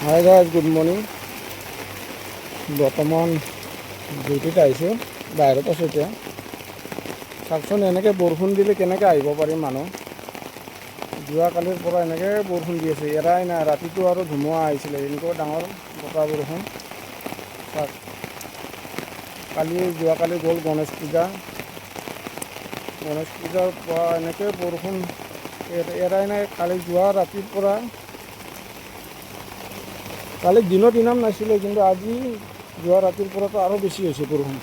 Hi guys, good morning. বৰ্তমান ডিউটিত আহিছোঁ, বাহিৰত আছোঁ এতিয়া। চাওকচোন, এনেকৈ বৰষুণ দিলে কেনেকৈ আহিব পাৰিম মানুহ। যোৱাকালিৰ পৰা এনেকৈ বৰষুণ দি আছে, এৰাই নাই। ৰাতিটো আৰু ধুমুহা আহিছিলে, এনেকুৱা ডাঙৰ বতাহ বৰষুণ। চাওক, যোৱাকালি গ'ল গণেশ পূজা। গণেশ পূজাৰ পৰা এনেকৈ বৰষুণ এৰাই নাই। যোৱা ৰাতিৰ পৰা, কালি দিনত ইমান নাছিলে, কিন্তু আজি যোৱা ৰাতিৰ পৰাতো আৰু বেছি হৈছে বৰষুণ।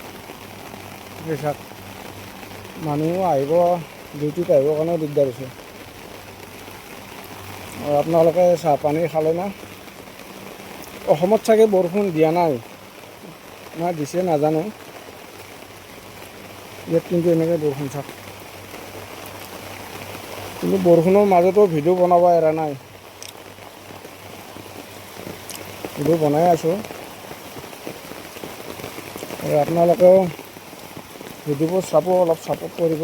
চাওক, মানুহ আহিব, ডিউটিত আহিবৰ কাৰণেও দিগদাৰ হৈছে। আৰু আপোনালোকে চাহ পানী খালে না? অসমত চাগে বৰষুণ দিয়া নাই, না দিছে নাজানো। ইয়াত কিন্তু এনেকৈ বৰষুণ। চাওক, কিন্তু বৰষুণৰ মাজতো ভিডিঅ' বনাব এৰা নাই। ভিডিঅ' বনাই আছোঁ, আৰু আপোনালোকেও ভিডিঅ'বোৰ চাব, অলপ ছাপোৰ্ট কৰিব।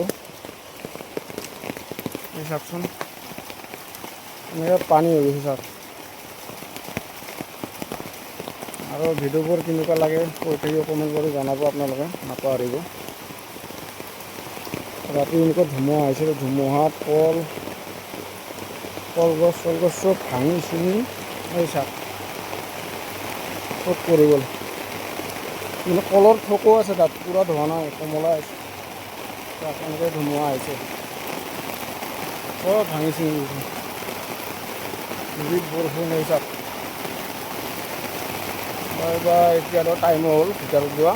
এই চাওকচোন, এনেকৈ পানী হৈ গৈছে। চাওক, আৰু ভিডিঅ'বোৰ কেনেকুৱা লাগে কৈ থাকি কমেণ্ট কৰি জনাব, আপোনালোকে নাপাহৰিব। ৰাতি এনেকুৱা ধুমুহা আহিছিল, ধুমুহাত কলগছ চলগছ চব ভাঙি চিঙি এই চাওক চব পৰি গ'ল। কিন্তু কলৰ থোকো আছে, তাত পূৰা ধোৱা নাই, কমলা আছে। তাত এনেকৈ ধুমুহা আহিছে, চব ভাঙি চিঙি গৈছে। বিৰাট বৰষুণ হৈ চাওক। এতিয়াতো টাইমো হ'ল ভিতৰত যোৱা।